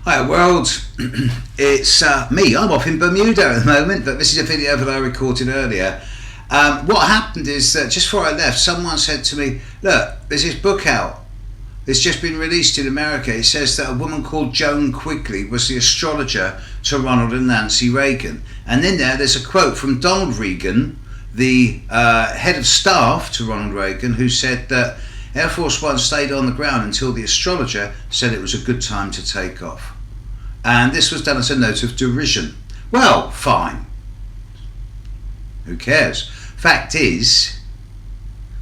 Hi world, it's me. I'm off in Bermuda at the moment, but this is a video that I recorded earlier. What happened is that just before I left, someone said to me, look, there's this book out. It's just been released in America. It says that a woman called Joan Quigley was the astrologer to Ronald and Nancy Reagan. And in there's a quote from Donald Reagan, the head of staff to Ronald Reagan, who said that Air Force One stayed on the ground until the astrologer said it was a good time to take off. And this was done as a note of derision. Well, fine. Who cares? Fact is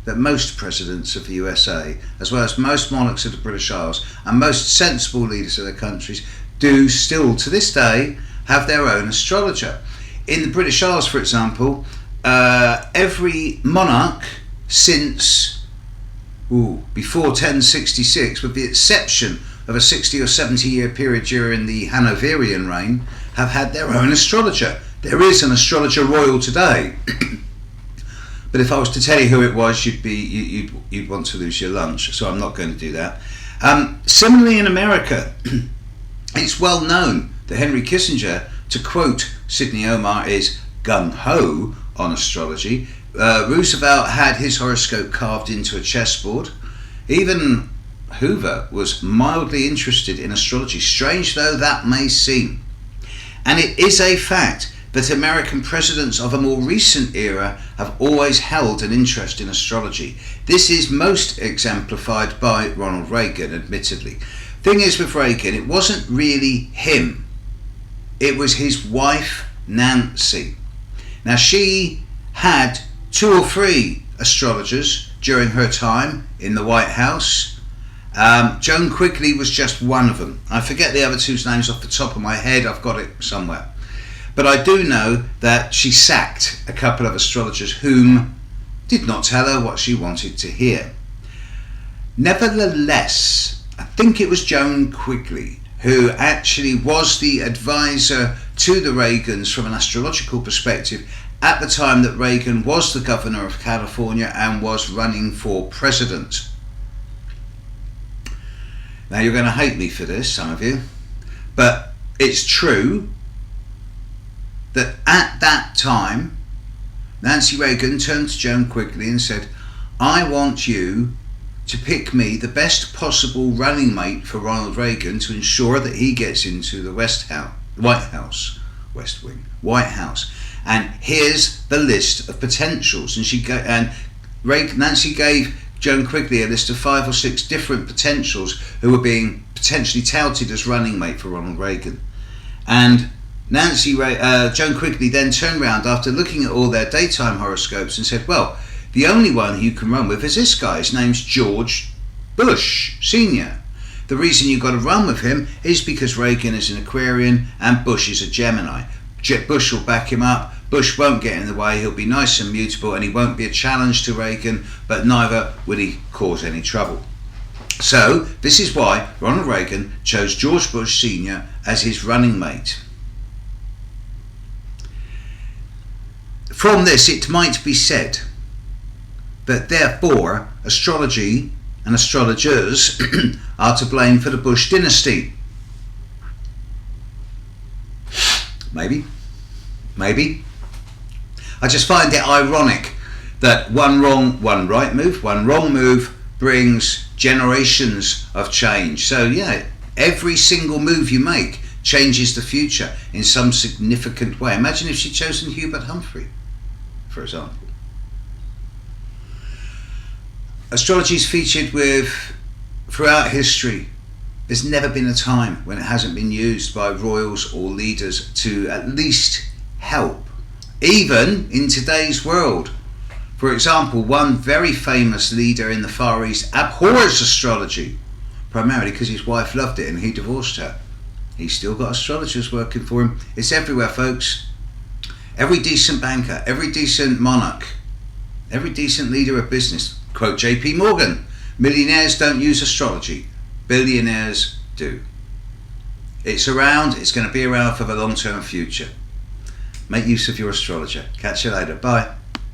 that most presidents of the USA, as well as most monarchs of the British Isles, and most sensible leaders of their countries, do still, to this day, have their own astrologer. In the British Isles, for example, every monarch since before 1066, with the exception of a 60 or 70 year period during the Hanoverian reign, have had their own astrologer. There is an astrologer royal today, but if I was to tell you who it was, you'd want to lose your lunch, so I'm not going to do that. Similarly in America, it's well known that Henry Kissinger, to quote Sidney Omar, is gung-ho on astrology. Roosevelt had his horoscope carved into a chessboard. Even Hoover was mildly interested in astrology, strange though that may seem. And it is a fact that American presidents of a more recent era have always held an interest in astrology. This is most exemplified by Ronald Reagan, admittedly. Thing is with Reagan, it wasn't really him. It was his wife, Nancy. Now she had 2 or 3 astrologers during her time in the White House. Joan Quigley was just one of them. I forget the other two's names off the top of my head. I've got it somewhere. But I do know that she sacked a couple of astrologers whom did not tell her what she wanted to hear. Nevertheless, I think it was Joan Quigley who actually was the advisor to the Reagans from an astrological perspective at the time that Reagan was the governor of California and was running for president. Now you're going to hate me for this, some of you, but it's true that at that time Nancy Reagan turned to Joan Quigley and said, I want you to pick me the best possible running mate for Ronald Reagan to ensure that he gets into the White House, West Wing, White House. And here's the list of potentials. And Nancy gave Joan Quigley a list of 5 or 6 different potentials who were being potentially touted as running mate for Ronald Reagan. And Joan Quigley then turned around after looking at all their daytime horoscopes and said, well, the only one you can run with is this guy. His name's George Bush Sr. The reason you've got to run with him is because Reagan is an Aquarian and Bush is a Gemini. Bush will back him up. Bush won't get in the way. He'll be nice and mutable and he won't be a challenge to Reagan, but neither will he cause any trouble. So this is why Ronald Reagan chose George Bush Sr. as his running mate. From this, it might be said that therefore astrology and astrologers are to blame for the Bush dynasty. Maybe. I just find it ironic that one right move, one wrong move brings generations of change. So yeah, every single move you make changes the future in some significant way. Imagine if she'd chosen Hubert Humphrey, for example. Astrology is featured throughout history. There's never been a time when it hasn't been used by royals or leaders to at least help, even in today's world. For example, one very famous leader in the Far East abhors astrology, primarily because his wife loved it and he divorced her. He's still got astrologers working for him. It's everywhere, folks. Every decent banker, every decent monarch, every decent leader of business, quote JP Morgan, millionaires don't use astrology, billionaires do. It's around, it's going to be around for the long-term future. Make use of your astrologer. Catch you later. Bye.